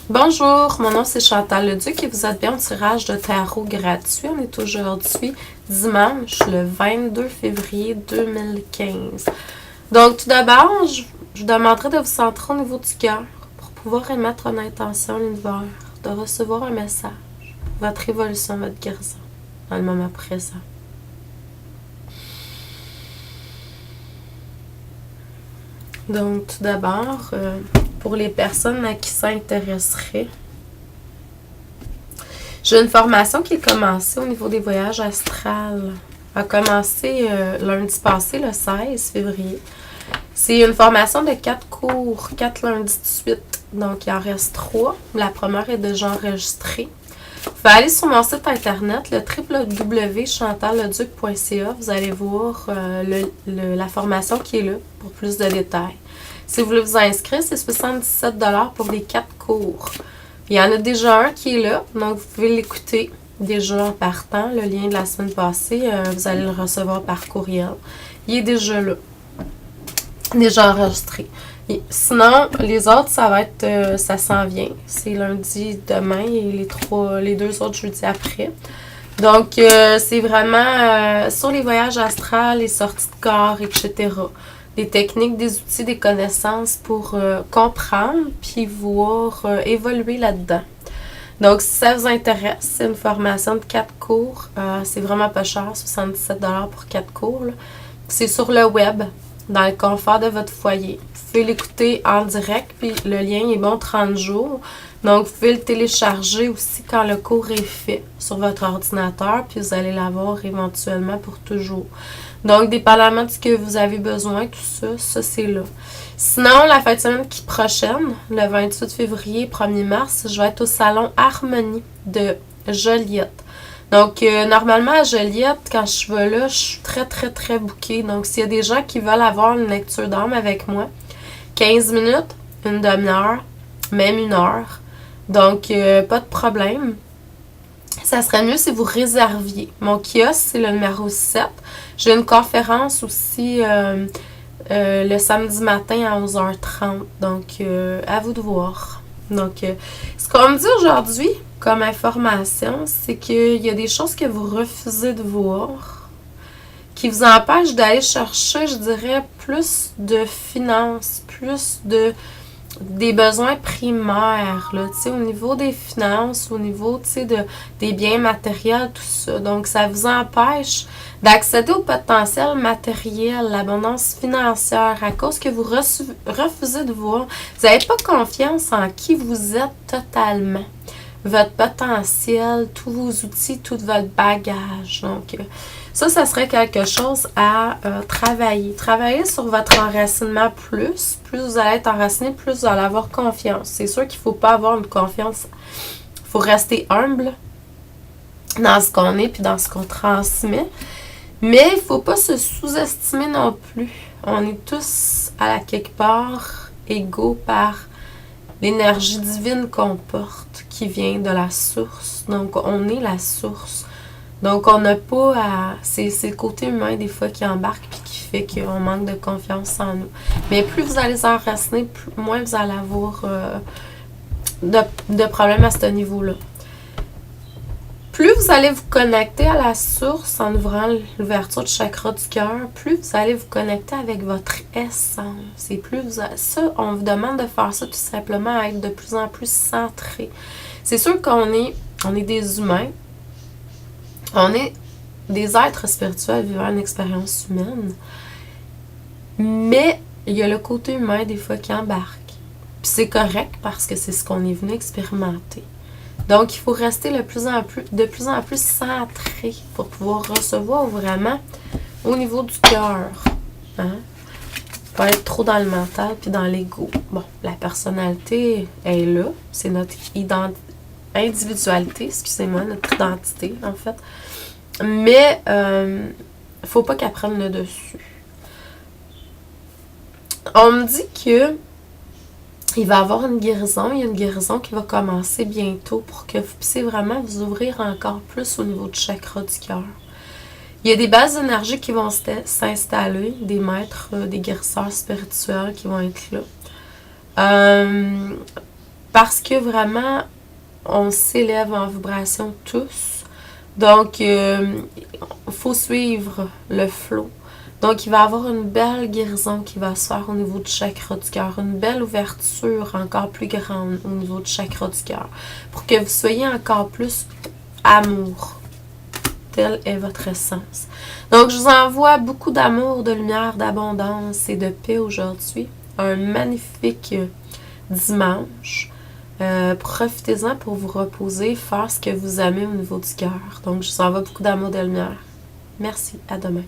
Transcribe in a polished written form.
Bonjour, mon nom c'est Chantal Leduc et vous êtes bien au tirage de tarot gratuit. On est aujourd'hui dimanche le 22 février 2015. Donc tout d'abord, je vous demanderai de vous centrer au niveau du cœur pour pouvoir émettre une intention à l'univers, de recevoir un message, votre évolution, votre guérison dans le moment présent. Donc tout d'abord, pour les personnes à qui ça intéresserait, j'ai une formation qui est commencée au niveau des voyages astrales. Elle a commencé lundi passé, le 16 février. C'est une formation de 4 cours, 4 lundis de suite. Donc, il en reste 3. La première est déjà enregistrée. Vous pouvez aller sur mon site internet, le www.chantalleduc.ca. Vous allez voir la formation qui est là pour plus de détails. Si vous voulez vous inscrire, c'est 77 $ pour les 4 cours. Il y en a déjà un qui est là, donc vous pouvez l'écouter déjà en partant. Le lien de la semaine passée, vous allez le recevoir par courriel. Il est déjà là, déjà enregistré. Et sinon, les autres, ça va être, ça s'en vient. C'est lundi demain et les 2 autres jeudis après. Donc, c'est vraiment sur les voyages astrales, les sorties de corps, etc. Des techniques, des outils, des connaissances pour comprendre puis voir évoluer là-dedans. Donc, si ça vous intéresse, c'est une formation de 4 cours. C'est vraiment pas cher, 77 $ pour 4 cours. C'est sur le web, dans le confort de votre foyer. Vous pouvez l'écouter en direct, puis le lien est bon 30 jours. Donc, vous pouvez le télécharger aussi quand le cours est fait sur votre ordinateur, puis vous allez l'avoir éventuellement pour toujours. Donc, dépendamment de ce que vous avez besoin, tout ça c'est là. Sinon, la fin de semaine prochaine, le 28 février, 1er mars, je vais être au salon Harmonie de Joliette. Donc, normalement, à Joliette, quand je vais là, je suis très bookée. Donc, s'il y a des gens qui veulent avoir une lecture d'âme avec moi, 15 minutes, une demi-heure, même 1 heure. Donc, pas de problème. Ça serait mieux si vous réserviez. Mon kiosque, c'est le numéro 7. J'ai une conférence aussi le samedi matin à 11h30. Donc, à vous de voir. Donc, ce qu'on me dit aujourd'hui comme information, c'est qu'il y a des choses que vous refusez de voir qui vous empêchent d'aller chercher, je dirais, plus de finances, plus des besoins primaires, là, tu sais, au niveau des finances, au niveau, tu sais, des biens matériels, tout ça. Donc, ça vous empêche d'accéder au potentiel matériel, l'abondance financière, à cause que vous refusez de voir. Vous n'avez pas confiance en qui vous êtes totalement. Votre potentiel, tous vos outils, tout votre bagage. Donc, ça serait quelque chose à travailler. Travailler sur votre enracinement plus. Plus vous allez être enraciné, plus vous allez avoir confiance. C'est sûr qu'il ne faut pas avoir une confiance. Il faut rester humble dans ce qu'on est puis dans ce qu'on transmet. Mais il ne faut pas se sous-estimer non plus. On est tous, à la quelque part, égaux par l'énergie divine qu'on porte, qui vient de la source. Donc, on est la source. Donc, on n'a pas à... C'est le côté humain, des fois, qui embarque puis qui fait qu'on manque de confiance en nous. Mais plus vous allez enraciner, moins vous allez avoir de problèmes à ce niveau-là. Plus vous allez vous connecter à la source en ouvrant l'ouverture du chakra du cœur, plus vous allez vous connecter avec votre essence. Et plus ça, on vous demande de faire ça tout simplement, à être de plus en plus centré. C'est sûr qu'on est des humains, on est des êtres spirituels vivant une expérience humaine, mais il y a le côté humain des fois qui embarque. Puis c'est correct parce que c'est ce qu'on est venu expérimenter. Donc, il faut rester de plus en plus centré pour pouvoir recevoir vraiment au niveau du cœur. Hein? Pas être trop dans le mental puis dans l'ego. Bon, la personnalité est là. C'est notre individualité, excusez-moi, notre identité, en fait. Mais, faut pas qu'elle prenne le dessus. On me dit que il va y avoir une guérison. Il y a une guérison qui va commencer bientôt pour que vous puissiez vraiment vous ouvrir encore plus au niveau du chakra du cœur. Il y a des bases d'énergie qui vont s'installer, des maîtres, des guérisseurs spirituels qui vont être là. parce que vraiment, on s'élève en vibration tous. Donc, il faut suivre le flow. Donc, il va y avoir une belle guérison qui va se faire au niveau du chakra du cœur. Une belle ouverture encore plus grande au niveau du chakra du cœur. Pour que vous soyez encore plus amour. Tel est votre essence. Donc, je vous envoie beaucoup d'amour, de lumière, d'abondance et de paix aujourd'hui. Un magnifique dimanche. Profitez-en pour vous reposer, faire ce que vous aimez au niveau du cœur. Donc, je vous envoie beaucoup d'amour, de lumière. Merci, à demain.